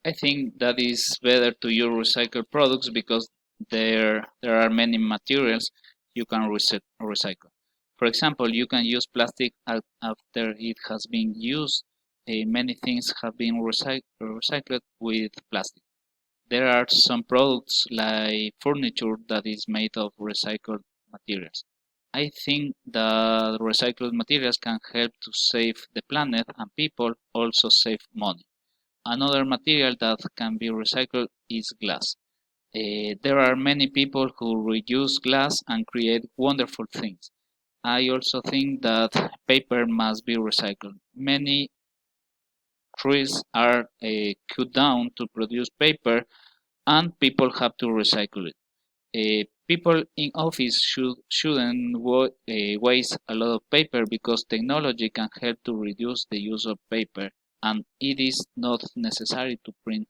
I think that is better to use recycled products because there are many materials you can recycle. For example, you can use plastic after it has been used. Many things have been recycled with plastic. There are some products like furniture that is made of recycled materials. I think that recycled materials can help to save the planet and people also save money. Another material that can be recycled is glass. There are many people who reuse glass and create wonderful things. I also think that paper must be recycled. Many trees are cut down to produce paper and people have to recycle it. People in office shouldn't waste a lot of paper because technology can help to reduce the use of paper and it is not necessary to print